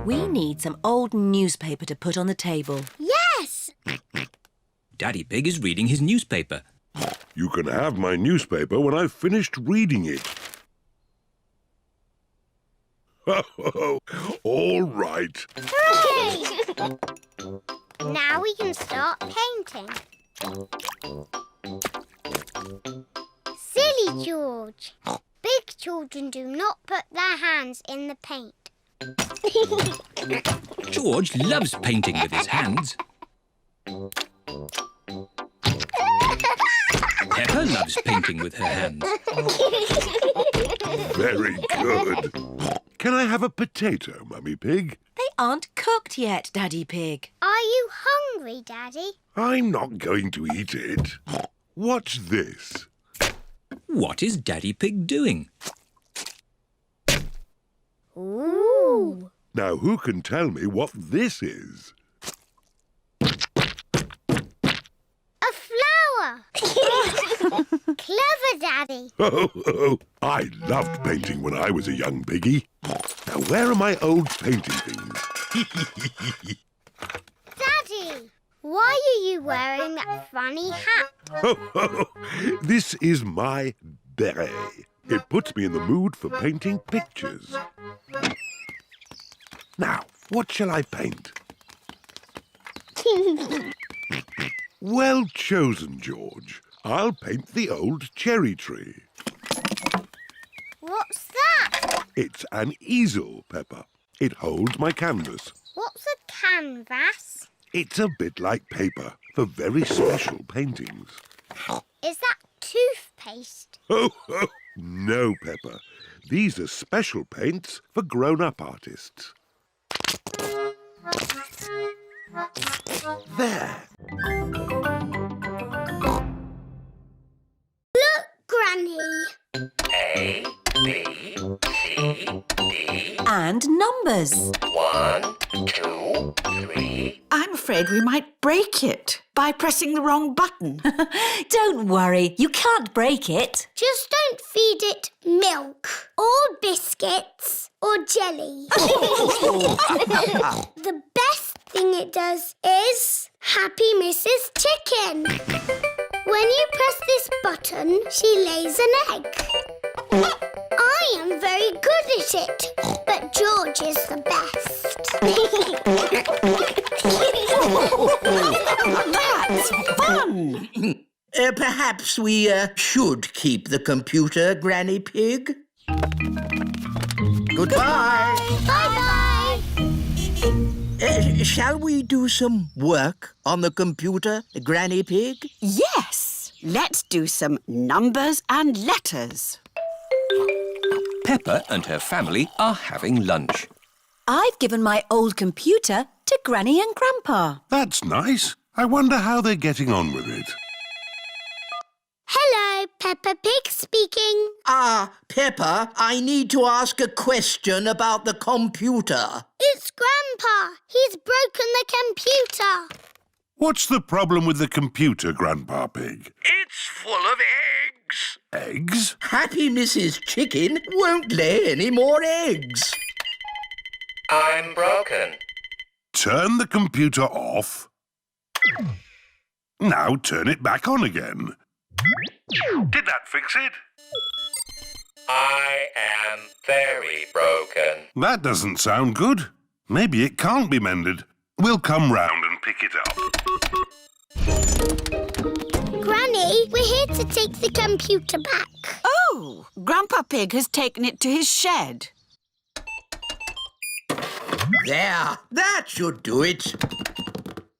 We need some old newspaper to put on the table. Yes! Daddy Pig is reading his newspaper. You can have my newspaper when I've finished reading it. All right. Hooray! Now we can start painting. Silly George. Big children do not put their hands in the paint. George loves painting with his hands. Peppa loves painting with her hands. Very good. Can I have a potato, Mummy Pig? They aren't cooked yet, Daddy Pig. Are you hungry, Daddy? I'm not going to eat it. What's this? What is Daddy Pig doing? Ooh! Now, who can tell me what this is? A flower! Clever, Daddy. Oh, I loved painting when I was a young piggy. Now, where are my old painting things? Daddy, why are you wearing that funny hat? This is my beret. It puts me in the mood for painting pictures. Now, what shall I paint? Well chosen, George. I'll paint the old cherry tree. What's that? It's an easel, Peppa. It holds my canvas. What's a canvas? It's a bit like paper for very special paintings. Is that toothpaste? Oh, no, Peppa. These are special paints for grown-up artists. There. Look, Granny. A, B, C, D. And numbers. 1, 2, 3. I'm afraid we might break it by pressing the wrong button. Don't worry, you can't break it. Just don't feed it milk or biscuits or jelly. The best thing it does is Happy Mrs. Chicken. When you press this button, she lays an egg. I am very good at it, but George is the best. That's fun! Perhaps we should keep the computer, Granny Pig. Goodbye. Bye-bye. Shall we do some work on the computer, Granny Pig? Yes, let's do some numbers and letters. Peppa and her family are having lunch. I've given my old computer to Granny and Grandpa. That's nice. I wonder how they're getting on with it. Hello, Peppa Pig speaking. Peppa, I need to ask a question about the computer. It's Grandpa. He's broken the computer. What's the problem with the computer, Grandpa Pig? It's full of eggs. Eggs? Happy Mrs. Chicken won't lay any more eggs. I'm broken. Turn the computer off. Now turn it back on again. Did that fix it? I am very broken. That doesn't sound good. Maybe it can't be mended. We'll come round and pick it up. Granny, we're here to take the computer back. Oh, Grandpa Pig has taken it to his shed. There, that should do it.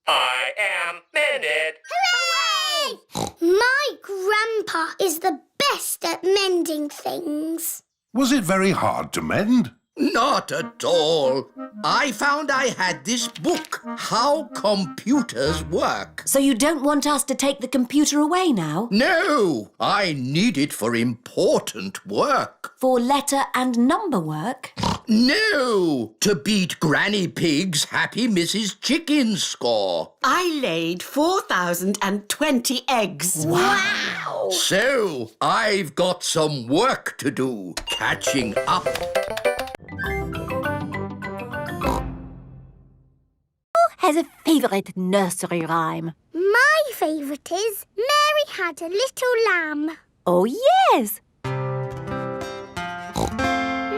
I am mended. Hooray! My Grandpa is the best at mending things. Was it very hard to mend? Not at all. I found I had this book, How Computers Work. So you don't want us to take the computer away now? No, I need it for important work. For letter and number work? No, to beat Granny Pig's Happy Mrs. Chicken score. I laid 4,020 eggs. Wow! So, I've got some work to do, catching up. has a favourite nursery rhyme? My favourite is Mary had a little lamb. Oh, yes.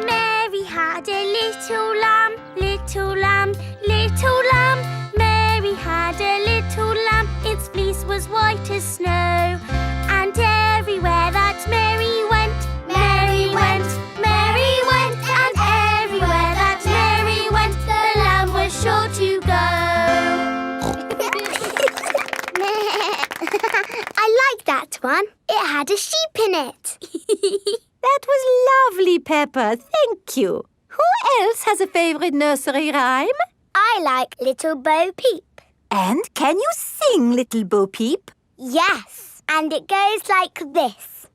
Mary had a little lamb, little lamb, little lamb. Mary had a little lamb, its fleece was white as snow. And everywhere that Mary went, Mary went, Mary went. And everywhere that Mary went, the lamb was sure to go. I like that one. It had a sheep in it. That was lovely, Peppa. Thank you. Who else has a favourite nursery rhyme? I like Little Bo Peep. And can you sing, Little Bo Peep? Yes, and it goes like this.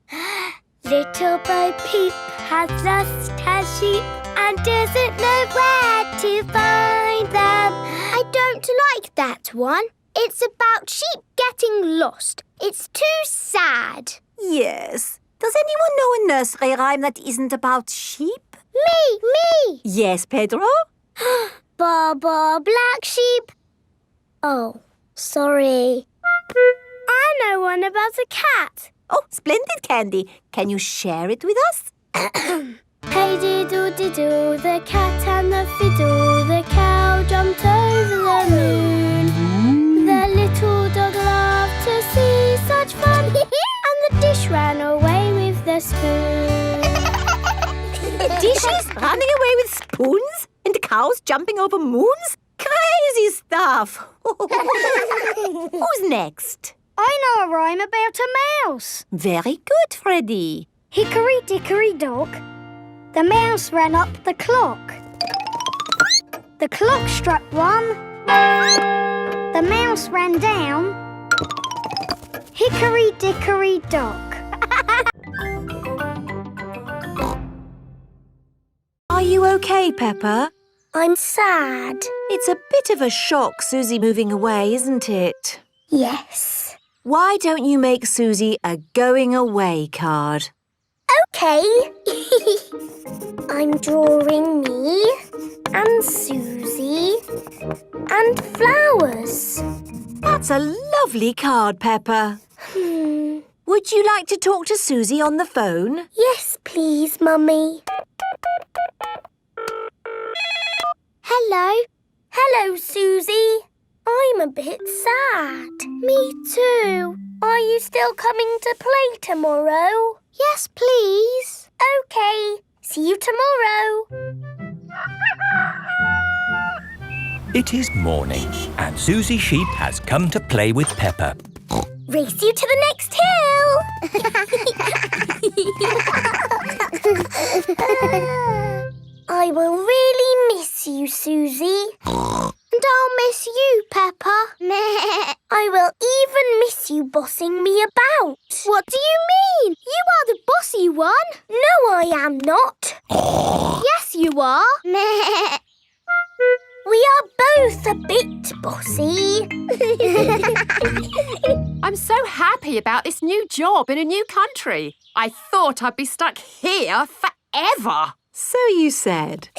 Little Bo Peep has lost her sheep and doesn't know where to find them. I don't like that one. It's about sheep getting lost. It's too sad. Yes. Does anyone know a nursery rhyme that isn't about sheep? Me! Yes, Pedro? Baba Black Sheep. Oh, sorry. I know one about a cat. Oh, splendid, Candy. Can you share it with us? Hey diddle diddle, the cat and the fiddle, the cow jumped over the moon. The little dog loved to see such fun, and the dish ran away with the spoon. Dishes running away with spoons and cows jumping over moons? Crazy stuff. Who's next? I know a rhyme about a mouse. Very good, Freddy. Hickory dickory dock, the mouse ran up the clock. The clock struck one, the mouse ran down. Hickory dickory dock. Are you okay, Peppa? I'm sad. It's a bit of a shock, Suzy moving away, isn't it? Yes. Why don't you make Suzy a going away card? Okay. I'm drawing me and Suzy and flowers. That's a lovely card, Peppa. Would you like to talk to Suzy on the phone? Yes, please, Mummy. Hello. Hello, Suzy. I'm a bit sad. Me too. Are you still coming to play tomorrow? Yes, please. OK. See you tomorrow. It is morning, and Suzy Sheep has come to play with Peppa. Race you to the next hill. I will really miss you, Suzy. And I'll miss you, Peppa. I will even miss you bossing me about. What do you mean? You are the bossy one. No, I am not. Yes, you are. We are both a bit bossy. I'm so happy about this new job in a new country. I thought I'd be stuck here forever. So you said.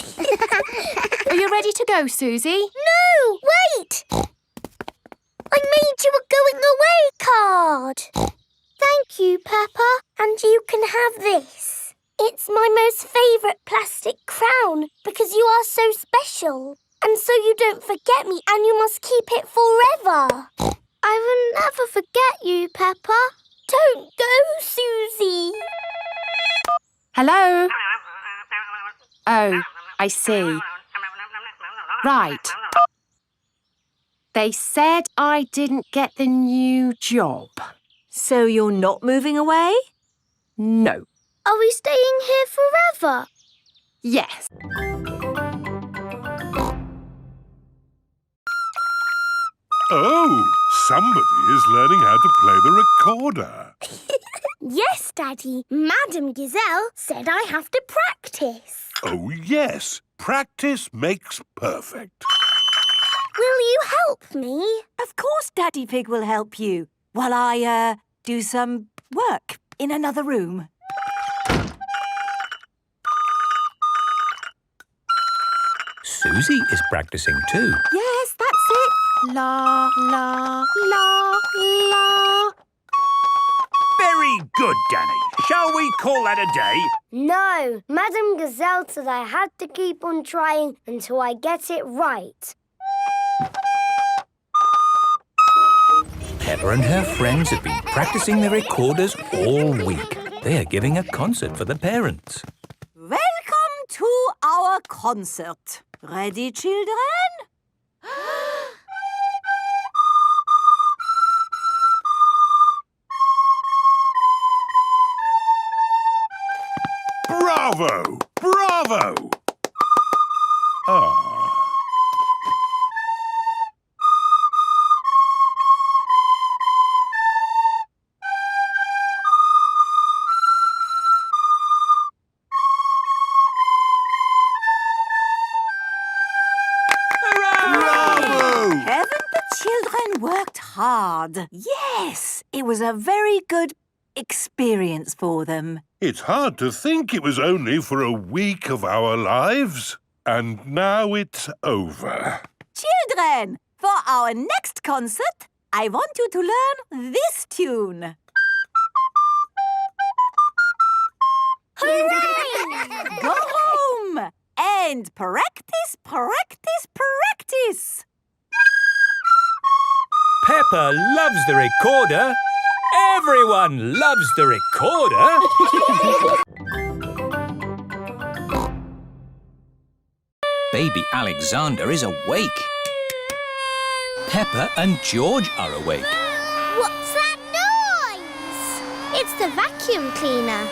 Are you ready to go, Suzy? No, wait. I made you a going away card. Thank you, Peppa. And you can have this. It's my most favourite plastic crown because you are so special. And so you don't forget me and you must keep it forever. I will never forget you, Peppa. Don't go, Suzy. Hello? Oh, I see. Right. They said I didn't get the new job. So you're not moving away? No. Are we staying here forever? Yes. Oh, somebody is learning how to play the recorder. Yes, Daddy. Madam Gazelle said I have to practice. Oh, yes. Practice makes perfect. Will you help me? Of course Daddy Pig will help you while I, do some work in another room. Suzy is practicing too. Yes, that's it. la, la, la, la. Very good, Danny. Shall we call that a day? No, Madame Gazelle said I had to keep on trying until I get it right. Peppa and her friends have been practicing their recorders all week. They are giving a concert for the parents. Welcome to our concert. Ready, children? Bravo! Bravo! Ah. Bravo! Haven't the children worked hard? Yes, it was a very good experience for them. It's hard to think it was only for a week of our lives. And now it's over. Children, for our next concert, I want you to learn this tune. Hooray! Go home and practice, practice, practice. Peppa loves the recorder. Everyone loves the recorder. Baby Alexander is awake. Peppa and George are awake. What's that noise? It's the vacuum cleaner.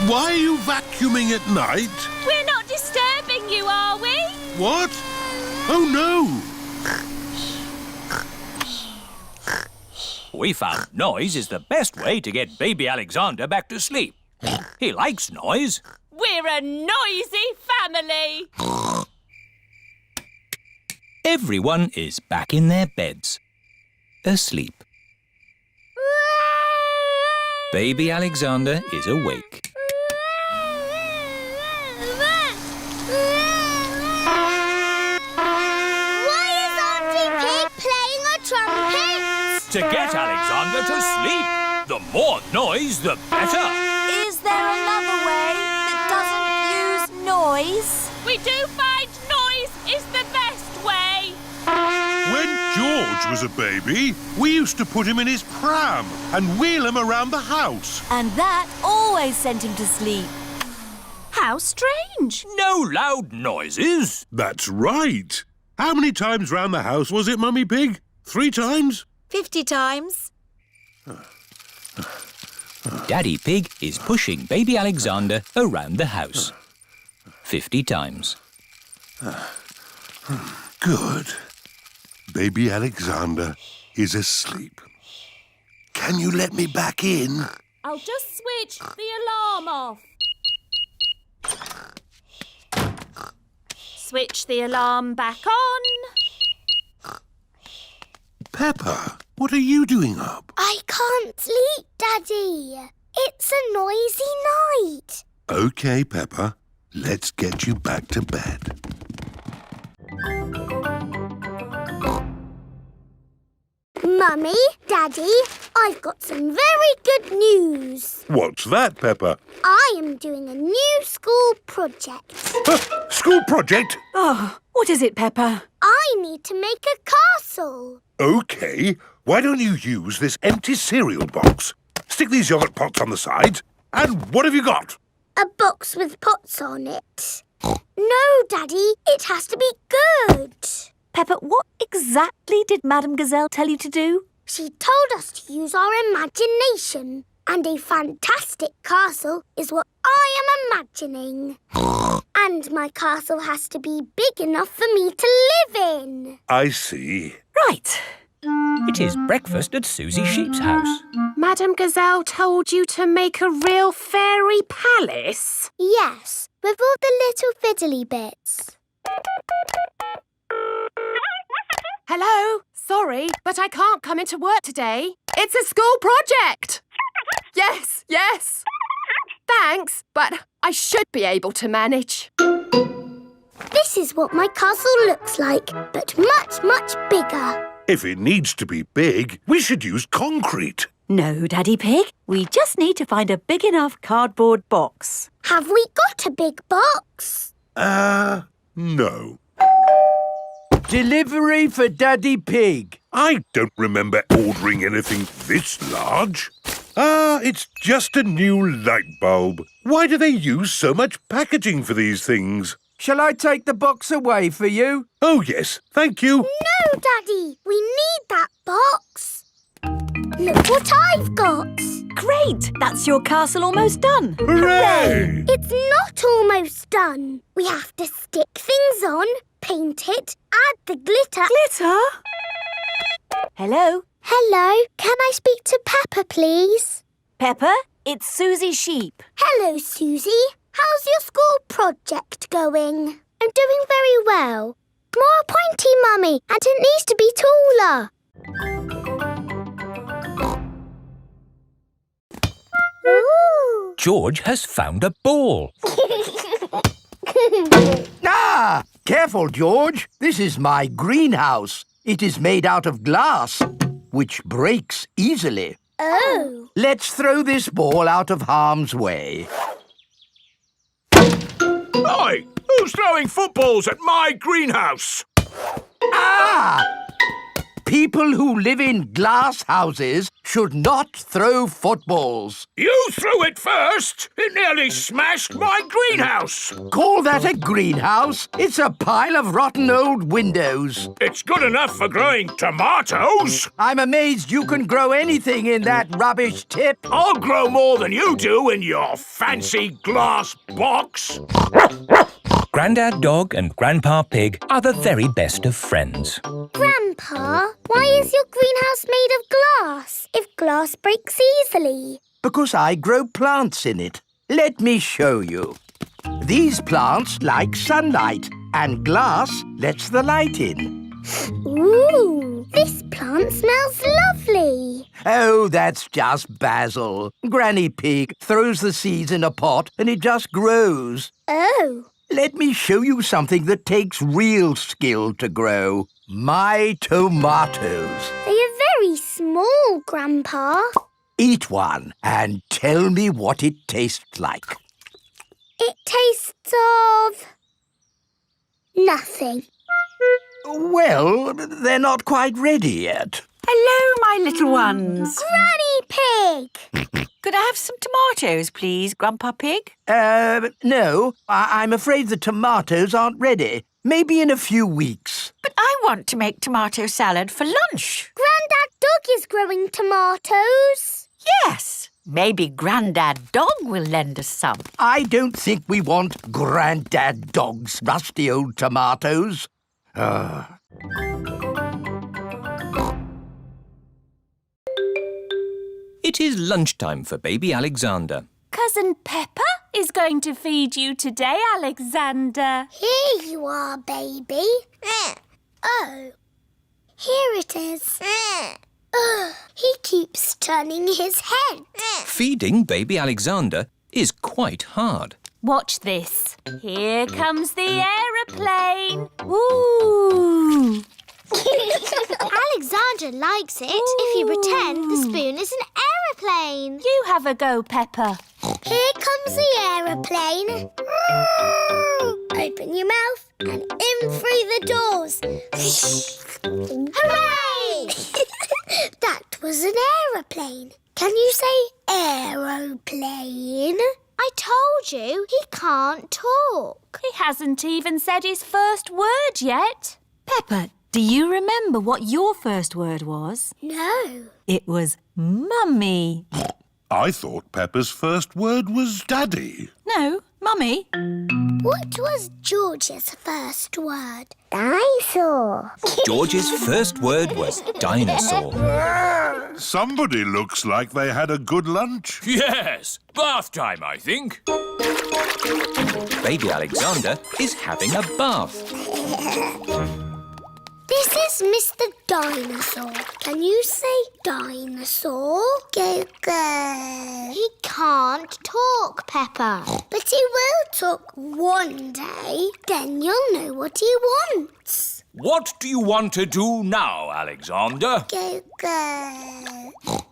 Why are you vacuuming at night? We're not disturbing you, are we? What? Oh, no! We found noise is the best way to get baby Alexander back to sleep. He likes noise. We're a noisy family. Everyone is back in their beds, asleep. Baby Alexander is awake. Why is Auntie Pig playing a trumpet? To get Alexander to sleep. The more noise, the better. Is there another way that doesn't use noise? We do find noise is the best way. When George was a baby, we used to put him in his pram and wheel him around the house. And that always sent him to sleep. How strange. No loud noises. That's right. How many times round the house was it, Mummy Pig? 3 times? 50 times. Daddy Pig is pushing baby Alexander around the house. 50 times. Good. Baby Alexander is asleep. Can you let me back in? I'll just switch the alarm off. Switch the alarm back on. Peppa, what are you doing up? I can't sleep, Daddy. It's a noisy night. OK, Peppa. Let's get you back to bed. Mummy, Daddy, I've got some very good news. What's that, Peppa? I am doing a new school project. School project? Oh, what is it, Peppa? I need to make a castle. OK. Why don't you use this empty cereal box? Stick these yogurt pots on the sides. And what have you got? A box with pots on it. No, Daddy, it has to be good. Peppa, what exactly did Madame Gazelle tell you to do? She told us to use our imagination. And a fantastic castle is what I am imagining. And my castle has to be big enough for me to live in. I see. Right. It is breakfast at Suzy Sheep's house. Madame Gazelle told you to make a real fairy palace? Yes, with all the little fiddly bits. Hello? Sorry, but I can't come into work today. It's a school project. Yes, yes. Thanks, but I should be able to manage. This This is what my castle looks like, but much, much bigger. If it needs to be big, we should use concrete. No, Daddy Pig. We just need to find a big enough cardboard box. Have we got a big box? No. Delivery for Daddy Pig. I don't remember ordering anything this large. It's just a new light bulb. Why do they use so much packaging for these things? Shall I take the box away for you? Oh, yes, thank you. No, Daddy. We need that box. Look what I've got. Great! That's your castle almost done. Hooray! It's not almost done. We have to stick things on, paint it, add the glitter. Glitter? Hello? Hello, can I speak to Peppa, please? Peppa, it's Suzy Sheep. Hello, Suzy. How's your school project going? I'm doing very well. More pointy, Mummy, and it needs to be taller. Ooh. George has found a ball. Ah! Careful, George. This is my greenhouse. It is made out of glass, which breaks easily. Oh. Let's throw this ball out of harm's way. Oi! Who's throwing footballs at my greenhouse? Ah! People who live in glass houses should not throw footballs. You threw it first! It nearly smashed my greenhouse! Call that a greenhouse? It's a pile of rotten old windows. It's good enough for growing tomatoes! I'm amazed you can grow anything in that rubbish tip. I'll grow more than you do in your fancy glass box! Grandad Dog and Grandpa Pig are the very best of friends. Grandpa, why is your greenhouse made of glass if glass breaks easily? Because I grow plants in it. Let me show you. These plants like sunlight, and glass lets the light in. Ooh, this plant smells lovely. Oh, that's just basil. Granny Pig throws the seeds in a pot and it just grows. Oh. Let me show you something that takes real skill to grow. My tomatoes. They are very small, Grandpa. Eat one and tell me what it tastes like. It tastes of... nothing. Well, they're not quite ready yet. Hello, my little ones. Granny Pig! Could I have some tomatoes, please, Grandpa Pig? No. I'm afraid the tomatoes aren't ready. Maybe in a few weeks. But I want to make tomato salad for lunch. Grandad Dog is growing tomatoes. Yes. Maybe Grandad Dog will lend us some. I don't think we want Grandad Dog's rusty old tomatoes. It is lunchtime for baby Alexander. Cousin Peppa is going to feed you today, Alexander. Here you are, baby. Oh, here it is. He keeps turning his head. Feeding baby Alexander is quite hard. Watch this. Here comes the aeroplane. Woo! Alexander likes it if you pretend the spoon is an aeroplane. You have a go, Peppa. Here comes the aeroplane. Open your mouth and in through the doors. Hooray! That was an aeroplane. Can you say aeroplane? I told you he can't talk. He hasn't even said his first word yet. Peppa, do you remember what your first word was? No. It was Mummy. I thought Peppa's first word was Daddy. No, Mummy. What was George's first word? Dinosaur. George's first word was dinosaur. Somebody looks like they had a good lunch. Yes! Bath time, I think. Baby Alexander is having a bath. This is Mr. Dinosaur. Can you say dinosaur? Go, go. He can't can't talk, Peppa. But he will talk one day. Then you'll know what he wants. What do you want to do now, Alexander? Go.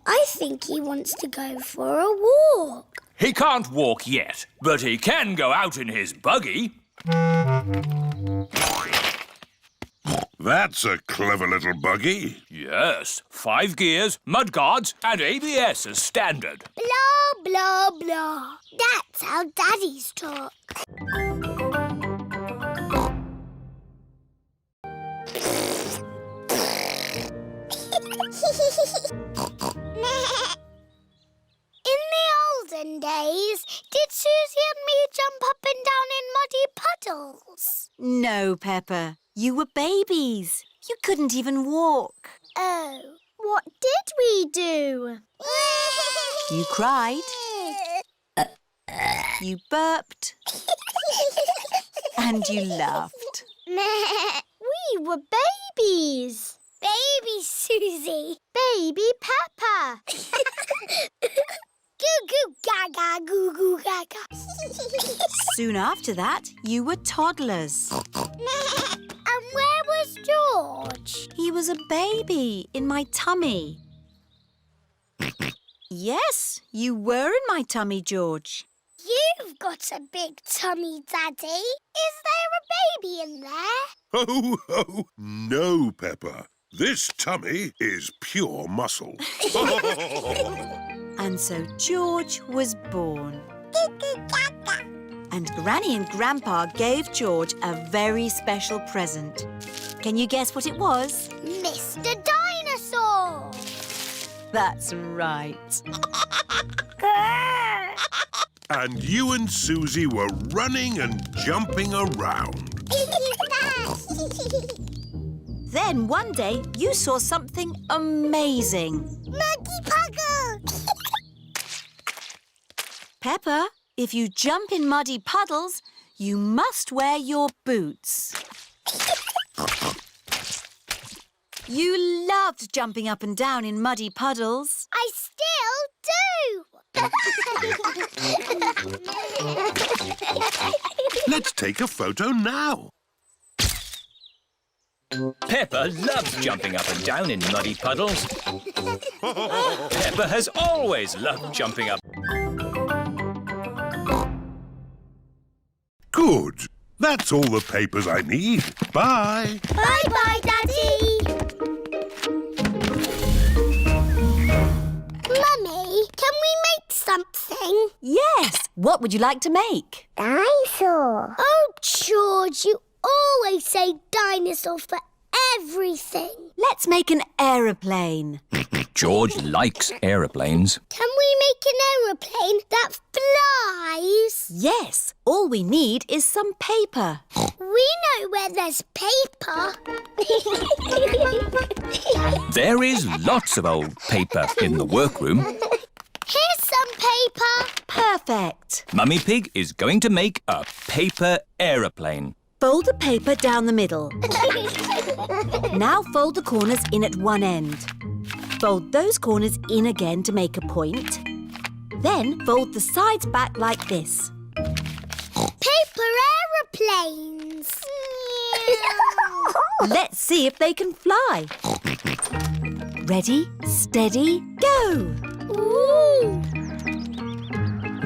I think he wants to go for a walk. He can't walk yet, but he can go out in his buggy. That's a clever little buggy. Yes, 5 gears, mudguards and ABS as standard. Blah, blah, blah. That's how daddies talk. In the olden days, did Suzy and me jump up and down in muddy puddles? No, Peppa. You were babies. You couldn't even walk. Oh, what did we do? You cried. You burped. And you laughed. We were babies. Baby Suzy. Baby Peppa. Goo goo gaga, goo goo gaga. Soon after that, you were toddlers. And where was George? He was a baby in my tummy. Yes, you were in my tummy, George. You've got a big tummy, Daddy. Is there a baby in there? Oh, no, Peppa. This tummy is pure muscle. And so George was born. And Granny and Grandpa gave George a very special present. Can you guess what it was? Mr. Dinosaur. That's right. And you and Suzy were running and jumping around. Then one day you saw something amazing. Muggy Puggle. Peppa, if you jump in muddy puddles, you must wear your boots. You loved jumping up and down in muddy puddles. I still do. Let's take a photo now. Peppa loves jumping up and down in muddy puddles. Peppa has always loved jumping up. Good. That's all the papers I need. Bye. Bye-bye, Daddy. Mummy, can we make something? Yes. What would you like to make? Dinosaur. Oh, George, you always say dinosaur for everything. Let's make an aeroplane. George likes aeroplanes. Can we make an aeroplane that flies? Yes. All we need is some paper. We know where there's paper. There is lots of old paper in the workroom. Here's some paper. Perfect. Mummy Pig is going to make a paper aeroplane. Fold the paper down the middle. Now fold the corners in at one end. Fold those corners in again to make a point. Then fold the sides back like this. Paper aeroplanes. Let's see if they can fly. Ready, steady, go! Ooh.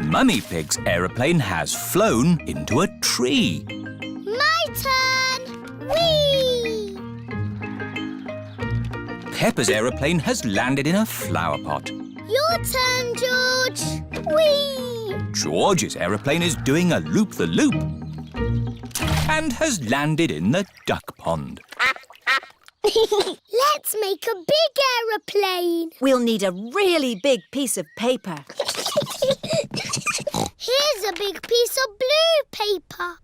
Mummy Pig's aeroplane has flown into a tree. My turn. Whee! Peppa's aeroplane has landed in a flower pot. Your turn, George. Whee! George's aeroplane is doing a loop-the-loop and has landed in the duck pond. Let's make a big aeroplane. We'll need a really big piece of paper. Here's a big piece of blue paper.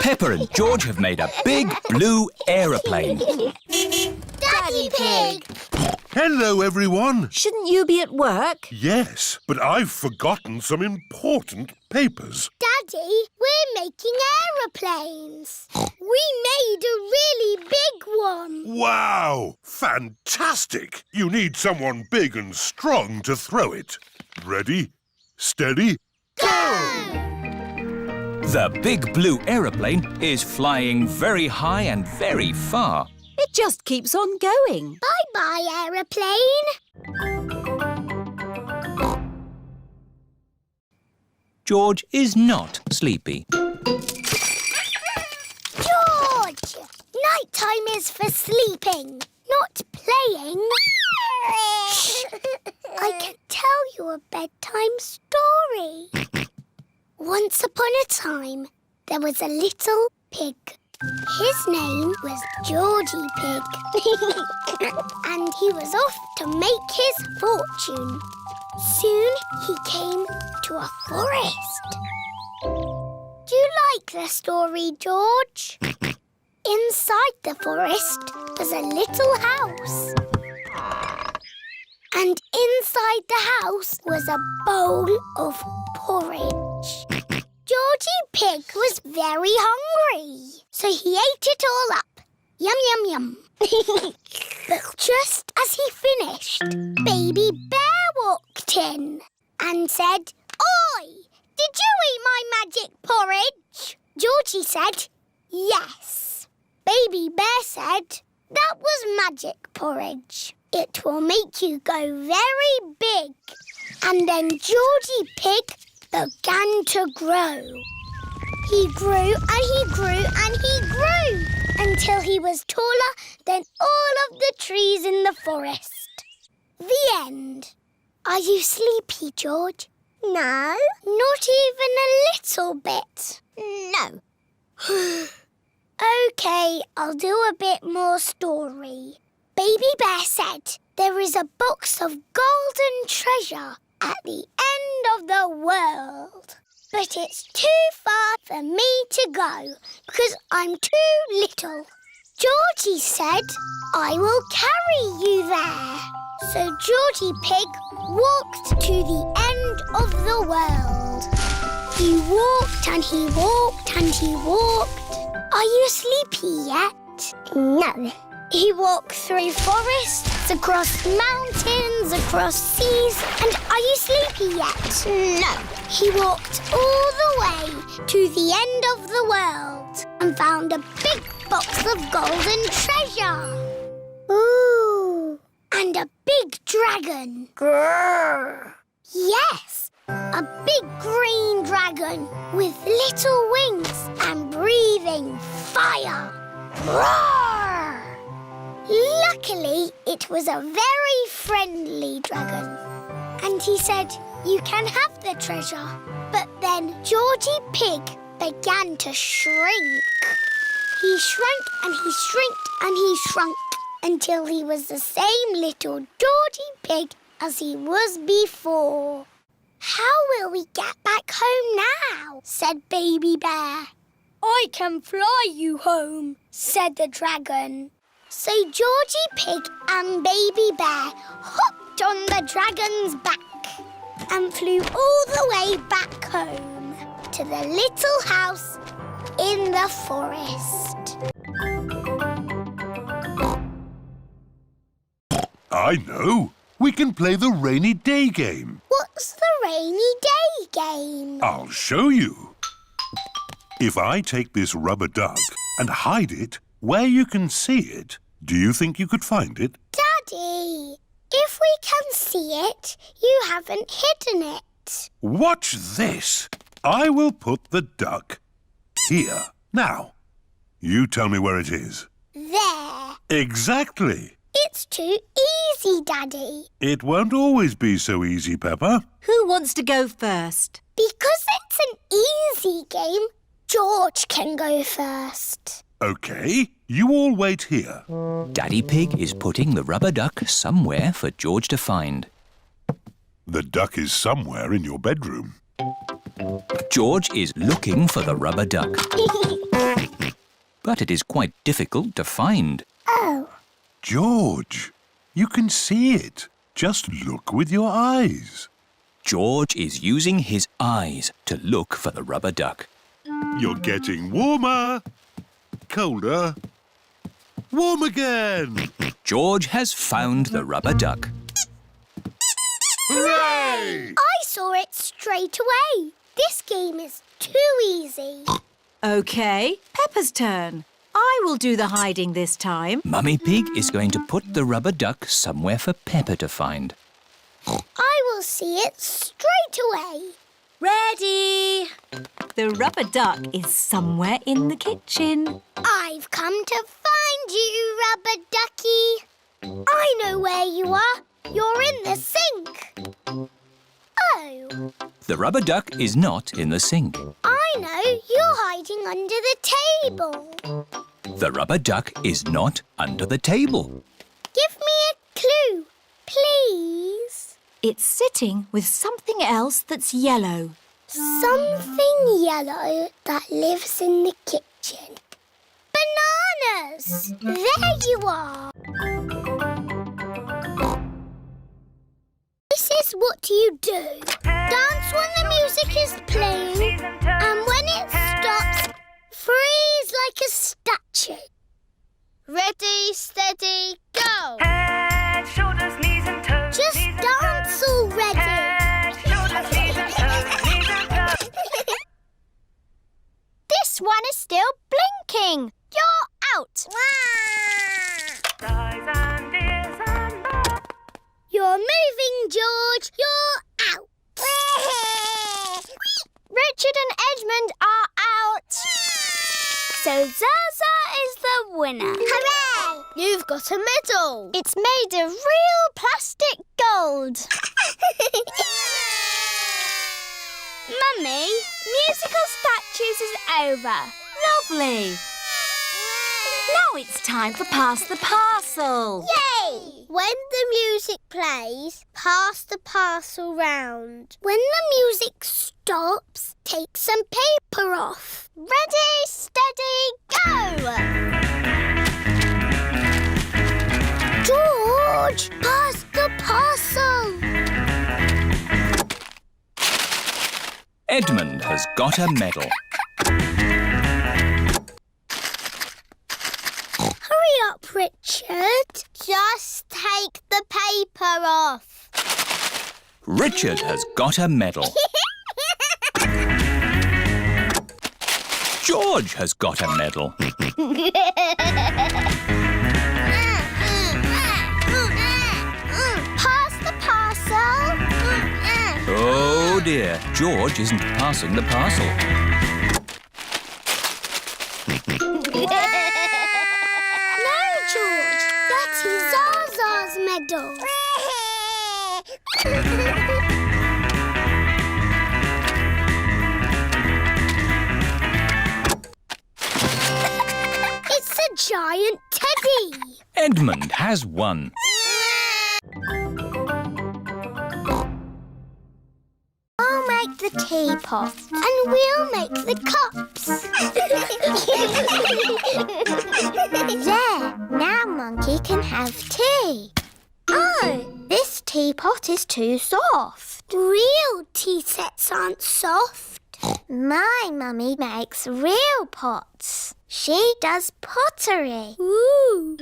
Peppa and George have made a big blue aeroplane. Daddy Pig. Hello, everyone. Shouldn't you be at work? Yes, but I've forgotten some important papers. Daddy, we're making aeroplanes. We made a really big one. Wow! Fantastic! You need someone big and strong to throw it. Ready, steady, The big blue aeroplane is flying very high and very far. It just keeps on going. Bye-bye, aeroplane. George is not sleepy. George! Nighttime is for sleeping, not playing. Shh! I can tell you a bedtime story. Once upon a time, there was a little pig. His name was Georgie Pig. And he was off to make his fortune. Soon he came to a forest. Do you like the story, George? Inside the forest was a little house. And inside the house was a bowl of porridge. Georgie Pig was very hungry, so he ate it all up. Yum, yum, yum. But just as he finished, Baby Bear walked in and said, "Oi, did you eat my magic porridge?" Georgie said, "Yes." Baby Bear said, "That was magic porridge. It will make you go very big." And then Georgie Pig began to grow. He grew and he grew and he grew until he was taller than all of the trees in the forest. The end. Are you sleepy, George? No. Not even a little bit? No. OK, I'll do a bit more story. Baby Bear said there is a box of golden treasure at the end of the world. But it's too far for me to go because I'm too little. Georgie said, "I will carry you there." So Georgie Pig walked to the end of the world. He walked and he walked and he walked. Are you sleepy yet? No. He walked through forests, across mountains, across seas. And are you sleepy yet? No. He walked all the way to the end of the world and found a big box of golden treasure. Ooh. And a big dragon. Grrr. Yes, a big green dragon with little wings and breathing fire. Roar! Luckily, it was a very friendly dragon. And he said, "You can have the treasure." But then Georgie Pig began to shrink. He shrank and he shrinked and he shrunk until he was the same little Georgie Pig as he was before. "How will we get back home now?" said Baby Bear. "I can fly you home," said the dragon. So Georgie Pig and Baby Bear hopped on the dragon's back and flew all the way back home to the little house in the forest. I know. We can play the rainy day game. What's the rainy day game? I'll show you. If I take this rubber duck and hide it where you can see it, do you think you could find it? Daddy, if we can see it, you haven't hidden it. Watch this. I will put the duck here. Now, you tell me where it is. There. Exactly. It's too easy, Daddy. It won't always be so easy, Peppa. Who wants to go first? Because it's an easy game, George can go first. OK, you all wait here. Daddy Pig is putting the rubber duck somewhere for George to find. The duck is somewhere in your bedroom. George is looking for the rubber duck. But it is quite difficult to find. Oh. George, you can see it. Just look with your eyes. George is using his eyes to look for the rubber duck. You're getting warmer. Colder. Warm again. George has found the rubber duck. Hooray! I straight away. This game is too easy. OK, Peppa's turn. I will do the hiding this time. Mummy Pig is going to put the rubber duck somewhere for Peppa to find. I will see it straight away. Ready! The rubber duck is somewhere in the kitchen. I've come to find you, Rubber Ducky. I know where you are. You're in the sink. Oh. The rubber duck is not in the sink. I know. You're hiding under the table. The rubber duck is not under the table. Give me a clue, please. It's sitting with something else that's yellow. Something yellow that lives in the kitchen. Bananas! There you are. This is what you do. Dance when the music is playing, and when it stops, freeze like a statue. Ready, steady, go! Head, shoulders, knees and toes. Just dance already. Head, shoulders, knees and toes, knees and toes. This one is still blinking. You're out. Eyes and ears and mouth. You're moving, George. You're out. Richard and Edmund are out. So Zaza is the winner. Hooray! You've got a medal. It's made of real plastic gold. Mummy, musical statues is over. Lovely! Now it's time for Pass the Parcel. Yay! When the music plays, pass the parcel round. When the music stops, take some paper off. Ready, steady, go! George, pass the parcel. Edmund has got a medal. Hurry up, Richard. Just take the paper off. Richard has got a medal. George has got a medal. Pass the parcel. Oh dear, George isn't passing the parcel. No, George. That is Zaza's medal. It's a giant teddy. Edmund has won. I'll make the teapot and we'll make the cups. There, now Monkey can have tea. Oh, this teapot is too soft. Real tea sets aren't soft. My mummy makes real pots. She does pottery. Ooh.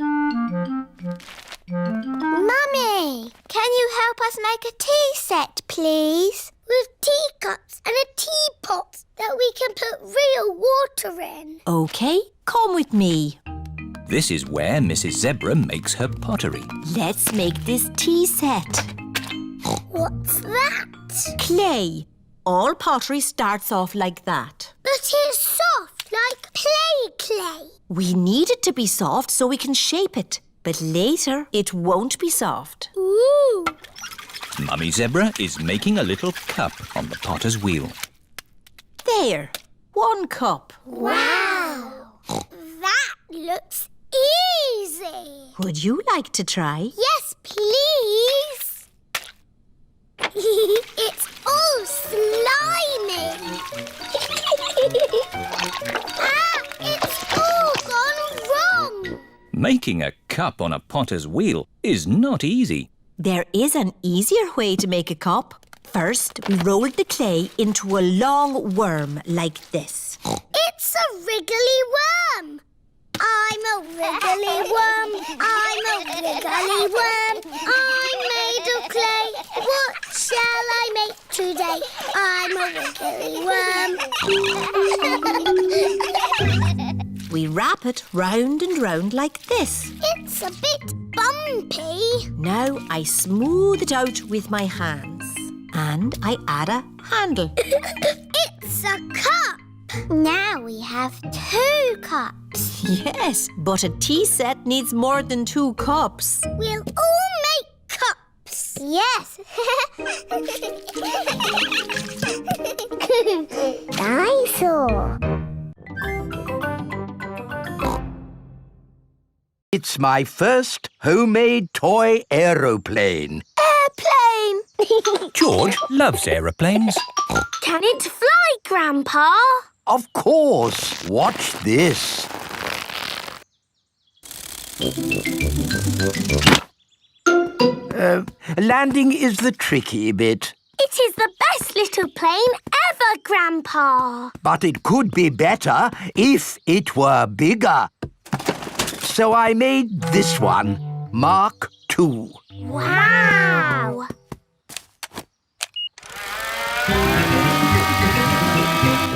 Mummy, can you help us make a tea set, please? With teacups and a teapot that we can put real water in. OK, come with me. This is where Mrs. Zebra makes her pottery. Let's make this tea set. What's that? Clay. All pottery starts off like that. But it's soft, like clay. We need it to be soft so we can shape it. But later, it won't be soft. Ooh. Mummy Zebra is making a little cup on the potter's wheel. There, 1 cup. Wow. That looks easy. Would you like to try? Yes, please. It's all slimy. It's all gone wrong. Making a cup on a potter's wheel is not easy. There is an easier way to make a cup. First, we roll the clay into a long worm like this. It's a wriggly worm. I'm a wriggly worm. I'm a wriggly worm. I'm made of clay. What shall I make today? I I'm a wiggly worm. We wrap it round and round like this. It's a bit bumpy. Now I smooth it out with my hands. And I add a handle. It's a cup. Now we have 2 cups. Yes, but a tea set needs more than 2 cups. We'll all make cups. Yes. Dinosaur. It's my first homemade toy aeroplane. Airplane. George loves aeroplanes. Can it fly, Grandpa? Of course. Watch this. Landing is the tricky bit. It is the best little plane ever, Grandpa. But it could be better if it were bigger. So I made this one, Mark II. Wow!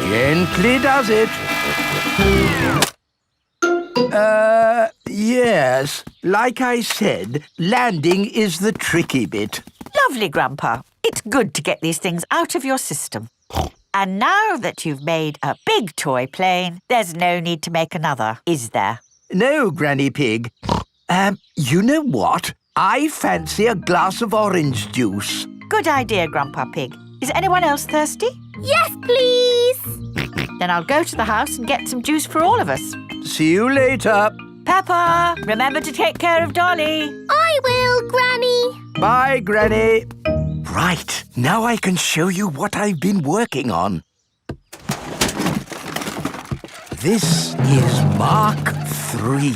Gently does it. Yes. Like I said, landing is the tricky bit. Lovely, Grandpa. It's good to get these things out of your system. And now that you've made a big toy plane, there's no need to make another, is there? No, Granny Pig. You know what? I fancy a glass of orange juice. Good idea, Grandpa Pig. Is anyone else thirsty? Yes, please. Then I'll go to the house and get some juice for all of us. See you later. Peppa, remember to take care of Dolly. I will, Granny. Bye, Granny. Right, now I can show you what I've been working on. This is Mark III.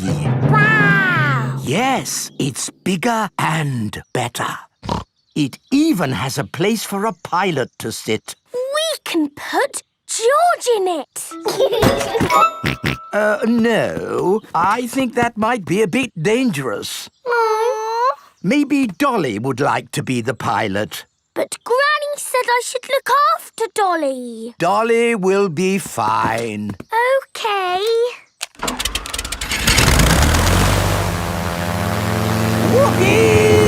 Wow! Yes, it's bigger and better. It even has a place for a pilot to sit. We can put George in it. No. I think that might be a bit dangerous. Aww. Maybe Dolly would like to be the pilot. But Granny said I should look after Dolly. Dolly will be fine. OK. Whoopee!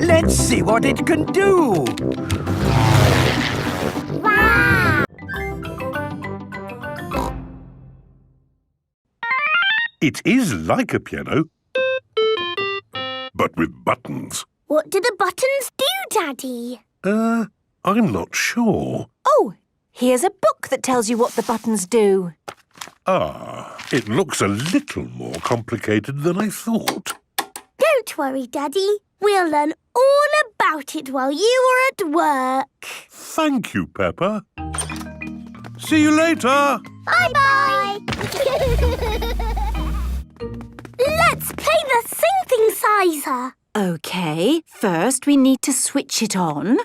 Let's see what it can do. Wow! It is like a piano, but with buttons. What do the buttons do, Daddy? I'm not sure. Oh, here's a book that tells you what the buttons do. Ah, it looks a little more complicated than I thought. Don't worry, Daddy. We'll learn all about it while you are at work. Thank you, Peppa. See you later. Bye-bye. Let's play the synthesizer. OK, first we need to switch it on.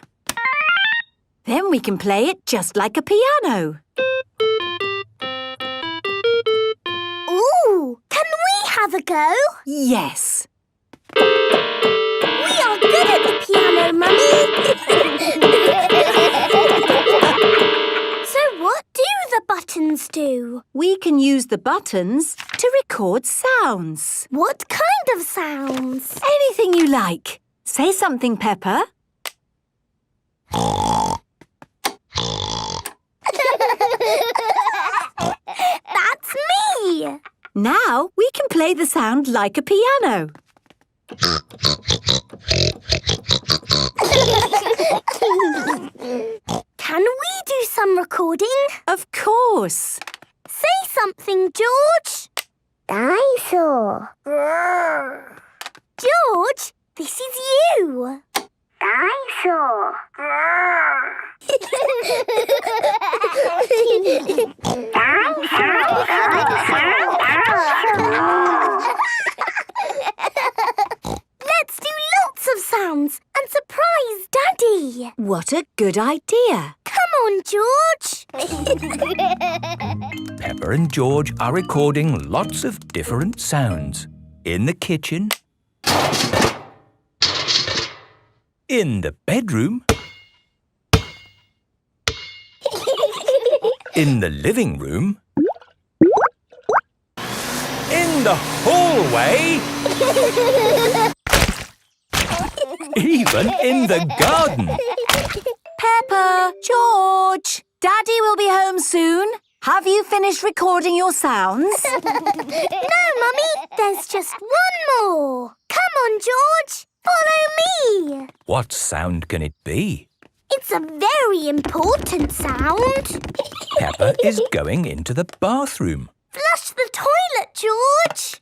Then we can play it just like a piano. Ooh, can we have a go? Yes. We are good at the piano, Mummy. So what do the buttons do? We can use the buttons to record sounds. What kind of sounds? Anything you like. Say something, Peppa. That's me! Now we can play the sound like a piano. Can we do some recording? Of course. Say something, George. Dinosaur. George, this is you. Dinosaur. Let's do lots of sounds and surprise Daddy. What a good idea. Come on, George. Peppa and George are recording lots of different sounds. In the kitchen, in the bedroom, In the living room. In the hallway. Even in the garden. Peppa, George, Daddy will be home soon. Have you finished recording your sounds? No, Mummy, there's just one more. Come on, George, follow me. What sound can it be? It's a very important sound. Peppa is going into the bathroom. Flush the toilet, George.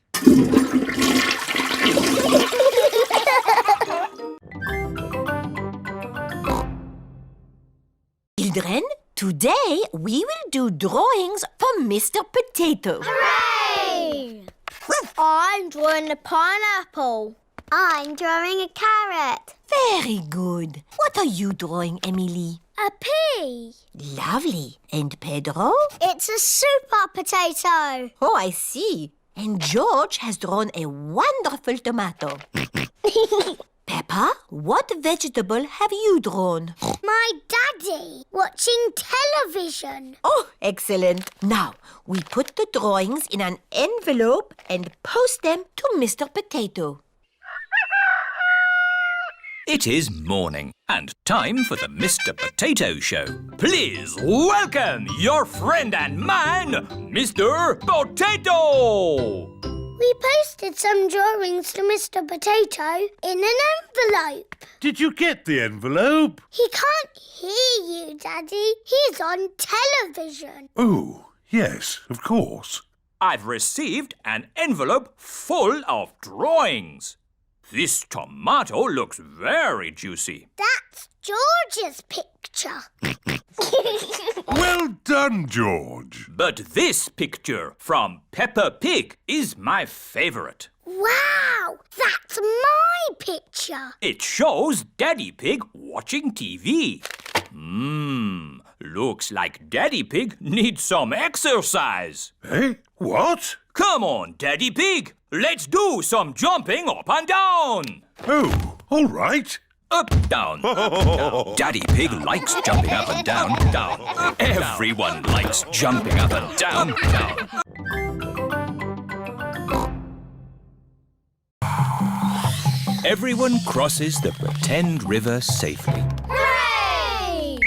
Children, today we will do drawings for Mr. Potato. Hooray! I'm drawing a pineapple. I'm drawing a carrot. Very good. What are you drawing, Emily? A pea. Lovely. And Pedro? It's a super potato. Oh, I see. And George has drawn a wonderful tomato. Peppa, what vegetable have you drawn? My daddy watching television. Oh, excellent. Now, we put the drawings in an envelope and post them to Mr. Potato. It is morning and time for the Mr. Potato Show. Please welcome your friend and mine, Mr. Potato! We posted some drawings to Mr. Potato in an envelope. Did you get the envelope? He can't hear you, Daddy. He's on television. Oh, yes, of course. I've received an envelope full of drawings. This tomato looks very juicy. That's George's picture. Well done, George. But this picture from Peppa Pig is my favourite. Wow, that's my picture. It shows Daddy Pig watching TV. Looks like Daddy Pig needs some exercise. Eh? What? Come on, Daddy Pig. Let's do some jumping up and down. Oh, all right. Up, down, down. Daddy Pig likes jumping up and down, down. Everyone likes jumping up and down, down. Everyone crosses the pretend river safely. Hooray!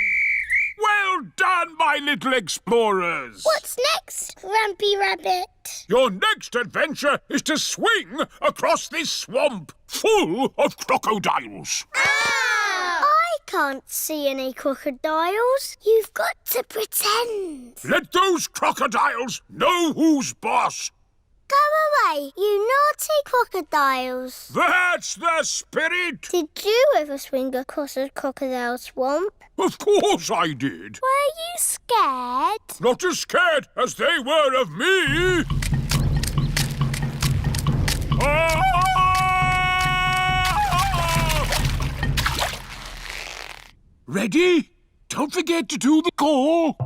Well done, my little explorers! What's next, Grumpy Rabbit? Your next adventure is to swing across this swamp full of crocodiles. I can't see any crocodiles. You've got to pretend. Let those crocodiles know who's boss. Go away, you naughty crocodiles. That's the spirit. Did you ever swing across a crocodile swamp? Of course I did. Were you scared? Not as scared as they were of me. Ready? Don't forget to do the call.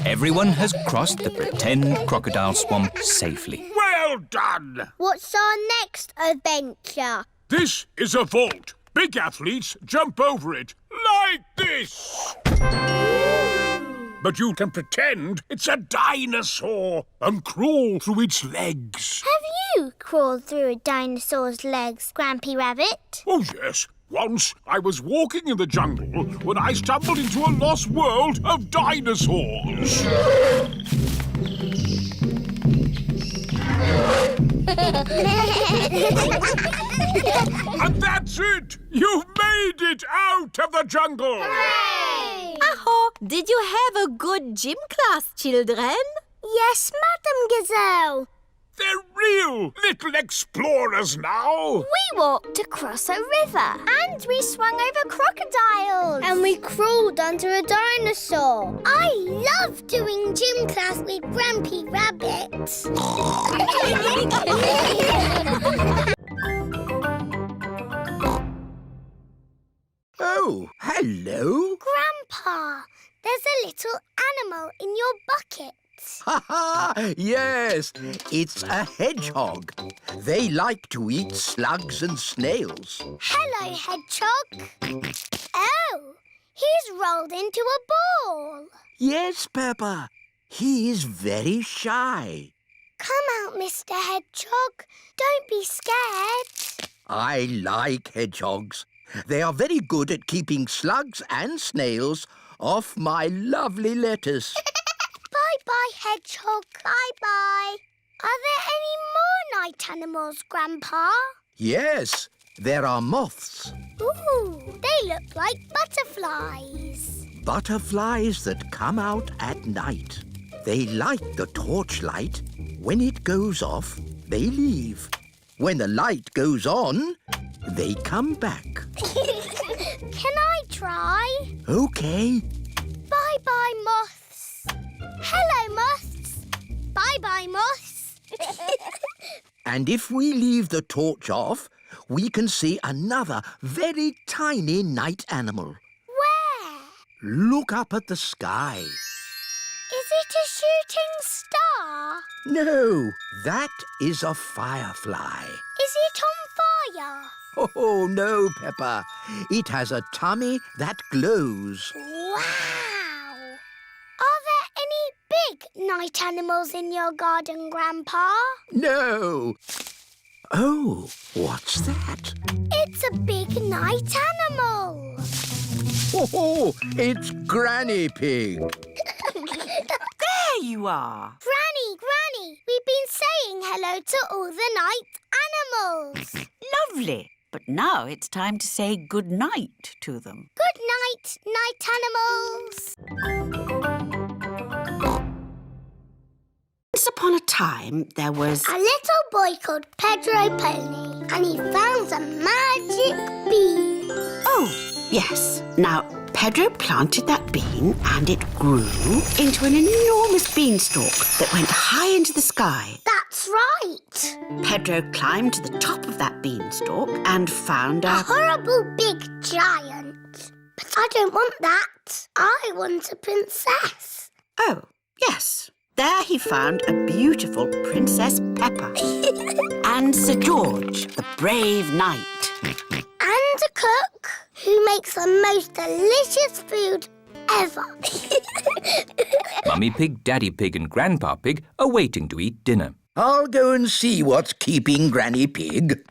Everyone has crossed the pretend crocodile swamp safely. Well done. What's our next adventure? This is a vault. Big athletes jump over it like this. But you can pretend it's a dinosaur and crawl through its legs. Have you crawled through a dinosaur's legs, Grampy Rabbit? Oh, yes. Once I was walking in the jungle when I stumbled into a lost world of dinosaurs. And that's it! You've made it out of the jungle! Hooray! Aho, did you have a good gym class, children? Yes, Madam Gazelle. They're real little explorers now. We walked across a river. And we swung over crocodiles. And we crawled under a dinosaur. I love doing gym class with Grampy Rabbit. Oh, hello. Grandpa, there's a little animal in your bucket. Ha ha! Yes, it's a hedgehog. They like to eat slugs and snails. Hello, Hedgehog. Oh, He's rolled into a ball. Yes, Peppa. He is very shy. Come out, Mr. Hedgehog. Don't be scared. I like hedgehogs. They are very good at keeping slugs and snails off my lovely lettuce. Bye-bye, Hedgehog. Bye-bye. Are there any more night animals, Grandpa? Yes, there are moths. Ooh, they look like butterflies. Butterflies that come out at night. They like the torchlight. When it goes off, they leave. When the light goes on, they come back. Can I try? OK. Bye-bye, moths. Hello, moths. Bye-bye, moths. And if we leave the torch off, we can see another very tiny night animal. Where? Look up at the sky. Is it a shooting star? No, that is a firefly. Is it on fire? Oh, no, Peppa. It has a tummy that glows. Wow! Are there any big night animals in your garden, Grandpa? No. Oh, what's that? It's a big night animal. Oh, it's Granny Pig. There you are. Granny, we've been saying hello to all the night animals. Lovely. But now it's time to say good night to them. Good night, night animals. Once upon a time, there was... A little boy called Pedro Pony, and he found a magic bean. Oh, yes. Now, Pedro planted that bean and it grew into an enormous beanstalk that went high into the sky. That's right. Pedro climbed to the top of that beanstalk and found A a... horrible big giant. But I don't want that. I want a princess. Oh, yes. There he found a beautiful Princess Peppa and Sir George, the brave knight. And a cook who makes the most delicious food ever. Mummy Pig, Daddy Pig and Grandpa Pig are waiting to eat dinner. I'll go and see what's keeping Granny Pig.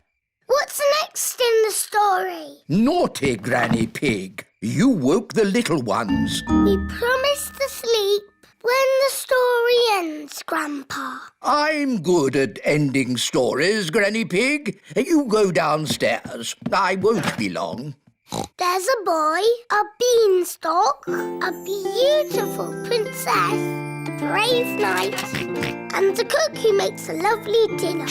What's next in the story? Naughty Granny Pig. You woke the little ones. We promised to sleep when the story ends, Grandpa. I'm good at ending stories, Granny Pig. You go downstairs. I won't be long. There's a boy, a beanstalk, a beautiful princess, a brave knight, and a cook who makes a lovely dinner.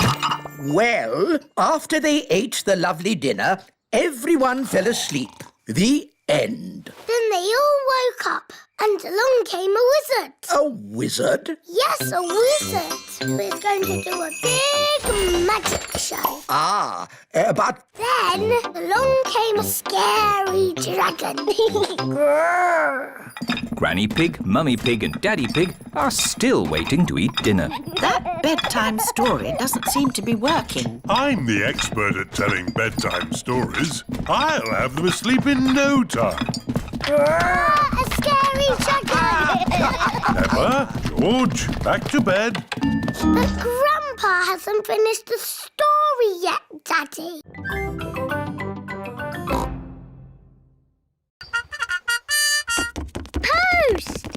Well, after they ate the lovely dinner, everyone fell asleep. The end. Then they all woke up, and along came a wizard. A wizard? Yes, a wizard who is going to do a big magic show. Ah, but... Then along came a scary dragon. Granny Pig, Mummy Pig and Daddy Pig are still waiting to eat dinner. That bedtime story doesn't seem to be working. I'm the expert at telling bedtime stories. I'll have them asleep in no time. A scary dragon. Peppa, George, back to bed. But Grandpa hasn't finished the story yet, Daddy. Post!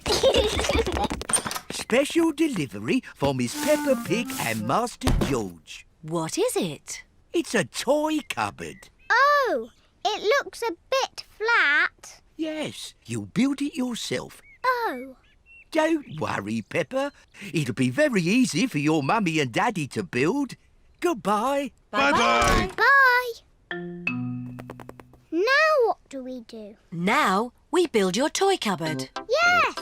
Special delivery for Miss Peppa Pig and Master George. What is it? It's a toy cupboard. Oh, it looks a bit flat. Yes, you built it yourself. Oh. Don't worry, Peppa. It'll be very easy for your mummy and daddy to build. Goodbye. Bye-bye. Bye. Now what do we do? Now we build your toy cupboard. Yes!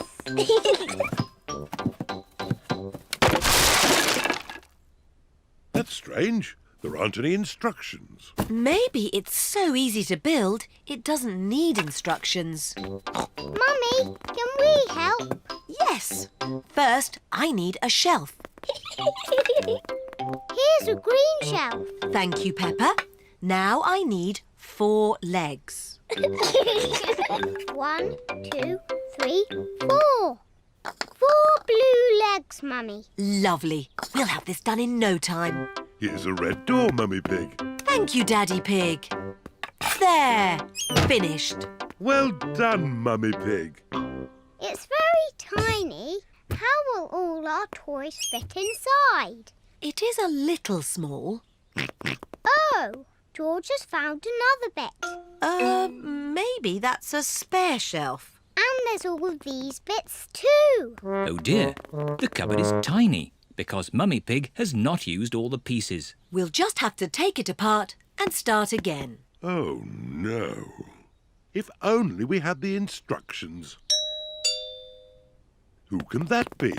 That's strange. There aren't any instructions. Maybe it's so easy to build, it doesn't need instructions. Mummy, can we help? Yes. First, I need a shelf. Here's a green shelf. Thank you, Peppa. Now I need 4 legs. 1, 2, 3, 4. 4 blue legs, Mummy. Lovely. We'll have this done in no time. Here's a red door, Mummy Pig. Thank you, Daddy Pig. There. Finished. Well done, Mummy Pig. It's very tiny. How will all our toys fit inside? It is a little small. Oh, George has found another bit. Maybe that's a spare shelf. And there's all these bits too. Oh dear, the cupboard is tiny because Mummy Pig has not used all the pieces. We'll just have to take it apart and start again. Oh, no. If only we had the instructions. Who can that be?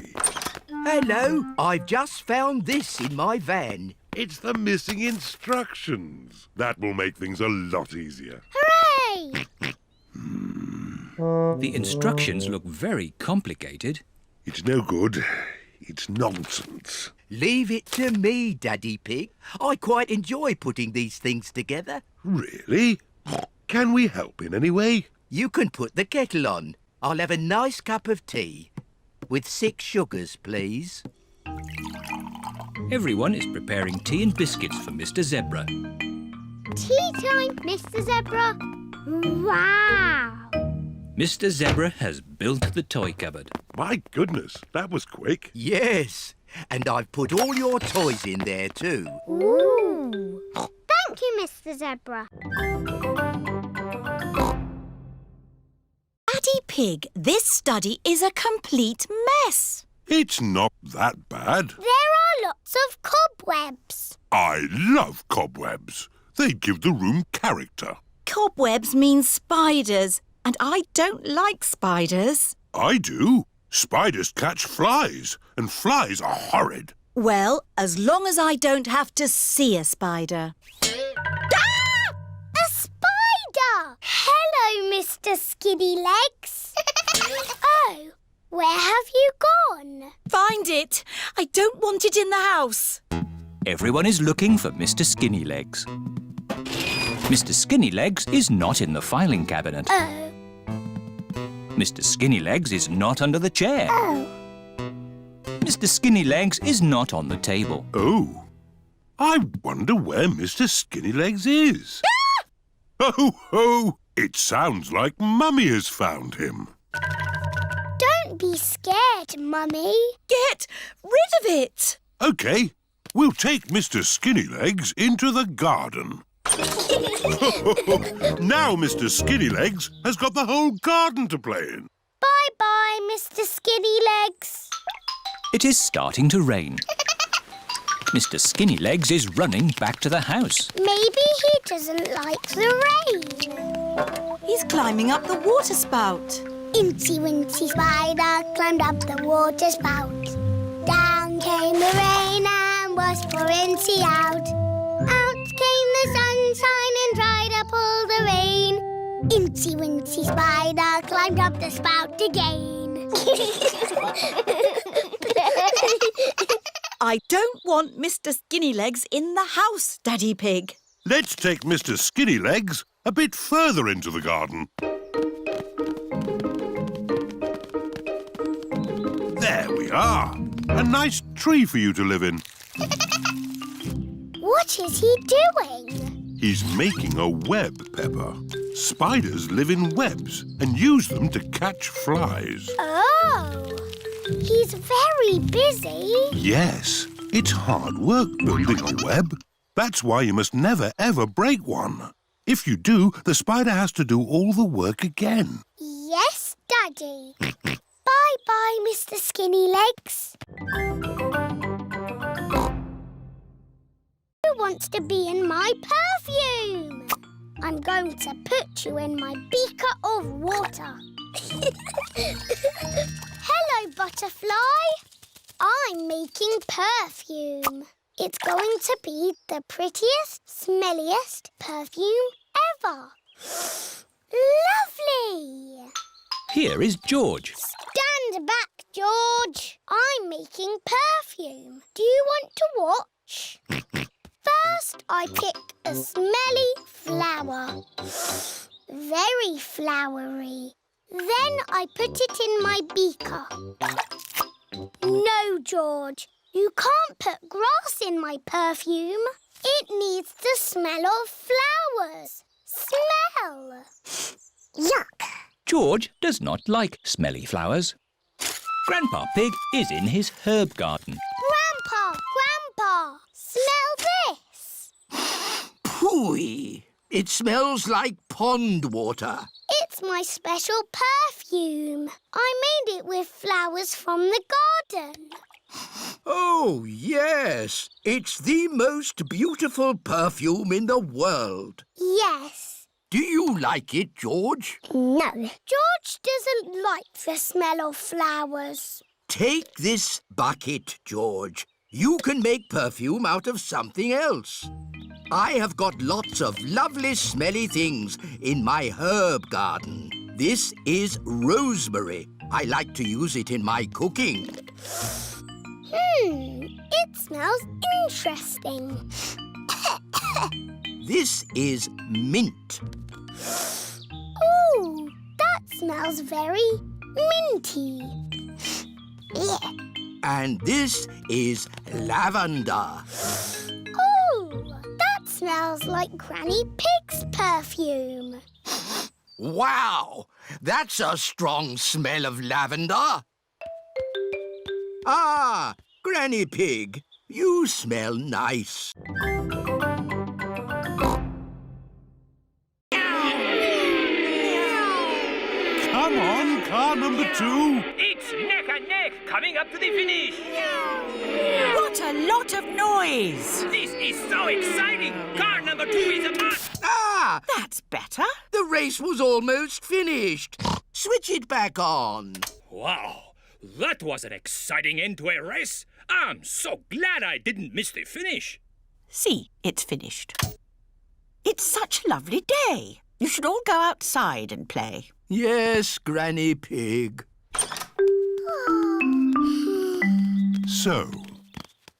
Hello, I've just found this in my van. It's the missing instructions. That will make things a lot easier. Hooray! The instructions look very complicated. It's no good. It's nonsense. Leave it to me, Daddy Pig. I quite enjoy putting these things together. Really? Can we help in any way? You can put the kettle on. I'll have a nice cup of tea. With 6 sugars, please. Everyone is preparing tea and biscuits for Mr. Zebra. Tea time, Mr. Zebra. Wow! Mr. Zebra has built the toy cupboard. My goodness, that was quick. Yes, and I've put all your toys in there too. Ooh! Thank you, Mr. Zebra. Daddy Pig, this study is a complete mess. It's not that bad. There are lots of cobwebs. I love cobwebs. They give the room character. Cobwebs mean spiders, and I don't like spiders. I do. Spiders catch flies, and flies are horrid. Well, as long as I don't have to see a spider. Ah! A spider! Hello, Mr. Skinny Legs. Oh, where have you gone? Find it. I don't want it in the house. Everyone is looking for Mr. Skinny Legs. Mr. Skinny Legs is not in the filing cabinet. Oh. Mr. Skinny Legs is not under the chair. Oh. Mr. Skinny Legs is not on the table. Oh, I wonder where Mr. Skinny Legs is. Oh, ho! It sounds like Mummy has found him. Don't be scared, Mummy. Get rid of it. OK, we'll take Mr. Skinny Legs into the garden. Now Mr. Skinny Legs has got the whole garden to play in. Bye-bye, Mr. Skinny Legs. It is starting to rain. Mr. Skinny Legs is running back to the house. Maybe he doesn't like the rain. He's climbing up the water spout. Incy Wincy Spider climbed up the water spout. Down came the rain and was for Incy out. Out came the sunshine and dried up all the rain. Incy Wincy Spider climbed up the spout again. I don't want Mr. Skinny Legs in the house, Daddy Pig. Let's take Mr. Skinny Legs a bit further into the garden. There we are. A nice tree for you to live in. What is he doing? He's making a web, Peppa. Spiders live in webs and use them to catch flies. Oh, he's very busy. Yes, it's hard work building a web. That's why you must never, ever break one. If you do, the spider has to do all the work again. Yes, Daddy. Bye-bye, Mr. Skinny Legs. Who wants to be in my perfume? I'm going to put you in my beaker of water. Hello, butterfly. I'm making perfume. It's going to be the prettiest, smelliest perfume ever. Lovely! Here is George. Stand back, George. I'm making perfume. Do you want to watch? First, First, I pick a smelly flower. Very flowery. Then I put it in my beaker. No, George, you can't put grass in my perfume. It needs the smell of flowers. Smell! Yuck! George does not like smelly flowers. Grandpa Pig is in his herb garden. Grandpa, smell this. Phooey! It smells like pond water. It's my special perfume. I made it with flowers from the garden. Oh, yes. It's the most beautiful perfume in the world. Yes. Do you like it, George? No. George doesn't like the smell of flowers. Take this bucket, George. You can make perfume out of something else. I have got lots of lovely smelly things in my herb garden. This is rosemary. I like to use it in my cooking. It smells interesting. This is mint. Ooh, that smells very minty. And this is lavender. Ooh, that smells like Granny Pig's perfume. Wow! That's a strong smell of lavender. Ah, Granny Pig, you smell nice. Come on, car number 2. It's neck and neck, coming up to the finish. What a lot of noise! This is so exciting. Car number 2 is a must. Ah! That's better. The race was almost finished. Switch it back on. Wow, that was an exciting end to a race. I'm so glad I didn't miss the finish. See, it's finished. It's such a lovely day. You should all go outside and play. Yes, Granny Pig. So,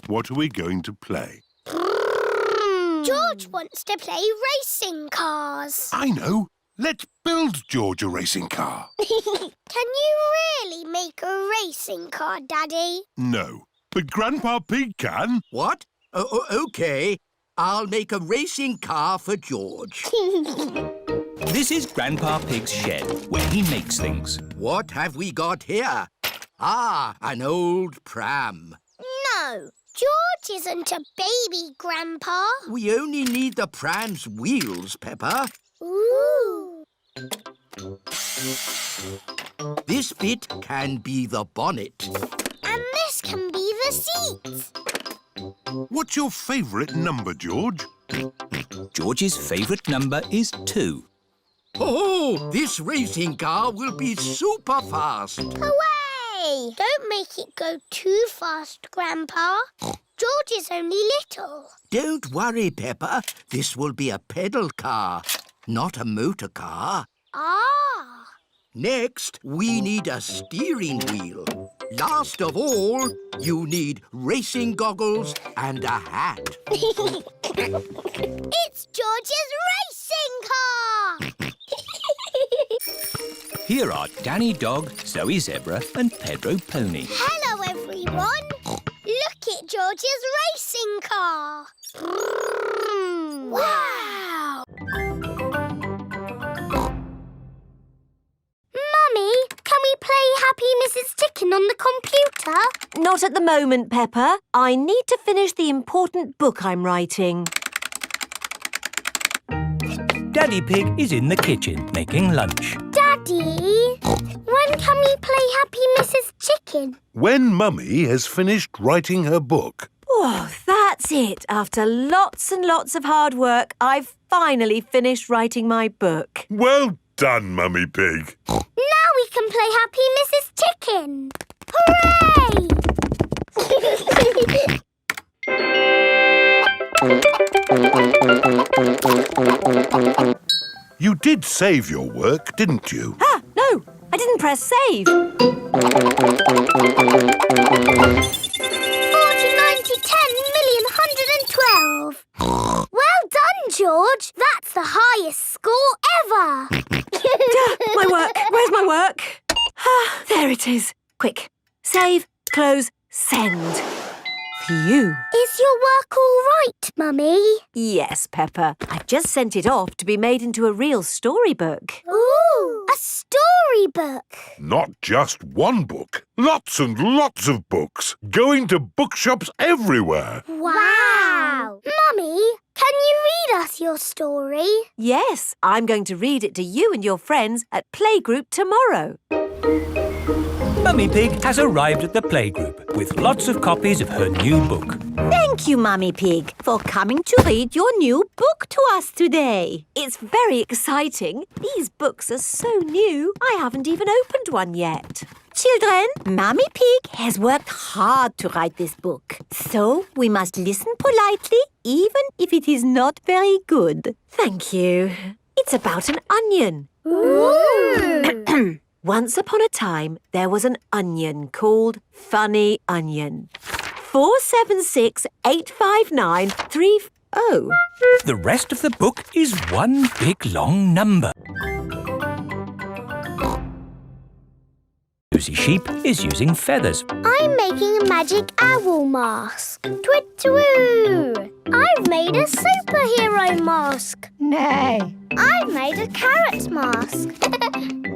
what are we going to play? George wants to play racing cars. I know. Let's build George a racing car. Can you really make a racing car, Daddy? No, but Grandpa Pig can. What? Okay. I'll make a racing car for George. This is Grandpa Pig's shed, where he makes things. What have we got here? Ah, an old pram. No, George isn't a baby, Grandpa. We only need the pram's wheels, Peppa. Ooh. This bit can be the bonnet. And this can be the seats. What's your favourite number, George? George's favourite number is 2. Oh, this racing car will be super fast. Hooray! Don't make it go too fast, Grandpa. George is only little. Don't worry, Peppa. This will be a pedal car, not a motor car. Ah! Next, we need a steering wheel. Last of all, you need racing goggles and a hat. It's George's racing car! Here are Danny Dog, Zoe Zebra and Pedro Pony. Hello, everyone. Look at George's racing car. Wow! Mummy, can we play Happy Mrs. Chicken on the computer? Not at the moment, Peppa. I need to finish the important book I'm writing. Daddy Pig is in the kitchen making lunch. Daddy, when can we play Happy Mrs. Chicken? When Mummy has finished writing her book. Oh, that's it. After lots and lots of hard work, I've finally finished writing my book. Well done, Mummy Pig. Now we can play Happy Mrs. Chicken. Hooray! You did save your work, didn't you? Ah, no, I didn't press save. 40, 90, 10 million, 112. George. That's the highest score ever. My work. Where's my work? Ah, there it is. Quick. Save, close, send. Phew. Is your work all right, Mummy? Yes, Peppa. I've just sent it off to be made into a real storybook. Ooh, a storybook. Not just one book. Lots and lots of books. Going to bookshops everywhere. Wow. Mummy, can you read us your story? Yes, I'm going to read it to you and your friends at playgroup tomorrow. Mummy Pig has arrived at the playgroup with lots of copies of her new book. Thank you, Mummy Pig, for coming to read your new book to us today. It's very exciting. These books are so new, I haven't even opened one yet. Children, Mummy Pig has worked hard to write this book. So we must listen politely, even if it is not very good. Thank you. It's about an onion. Ooh. Once upon a time, there was an onion called Funny Onion. 4768593. Oh. The rest of the book is one big long number. Suzy Sheep is using feathers. I'm making a magic owl mask. Twit-twoo! I've made a superhero mask. Nay. I've made a carrot mask.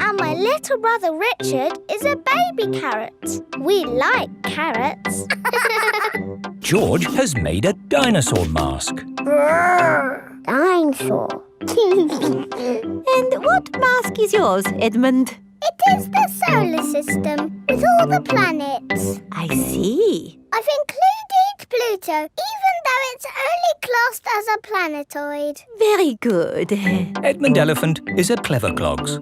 And my little brother Richard is a baby carrot. We like carrots. George has made a dinosaur mask. Dinosaur. And what mask is yours, Edmund? It is the solar system with all the planets. I see. I've included Pluto, even though it's only classed as a planetoid. Very good. Edmund Elephant is a clever clogs.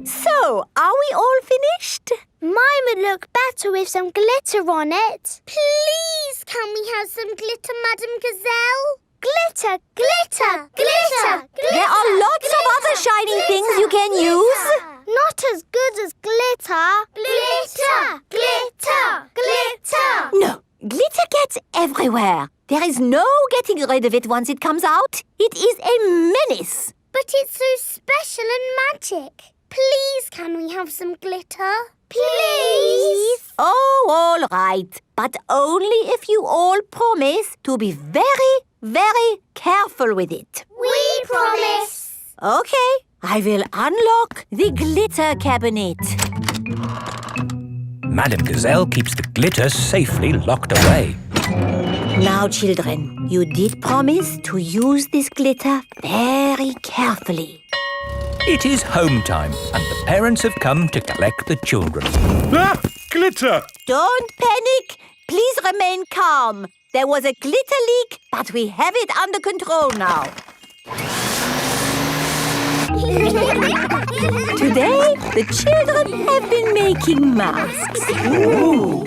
So, are we all finished? Mine would look better with some glitter on it. Please, can we have some glitter, Madame Gazelle? Glitter, glitter, glitter, glitter. There are lots of other shining things you can use. Not as good as glitter. Glitter, glitter, glitter. No, glitter gets everywhere. There is no getting rid of it once it comes out. It is a menace. But it's so special and magic. Please, can we have some glitter? Please. Oh, all right. But only if you all promise to be very, very careful with it. We promise. Okay, I will unlock the glitter cabinet. Madame Gazelle keeps the glitter safely locked away. Now, children, you did promise to use this glitter very carefully. It is home time and the parents have come to collect the children. Ah! Glitter! Don't panic. Please remain calm. There was a glitter leak, but we have it under control now. Today, the children have been making masks. Ooh.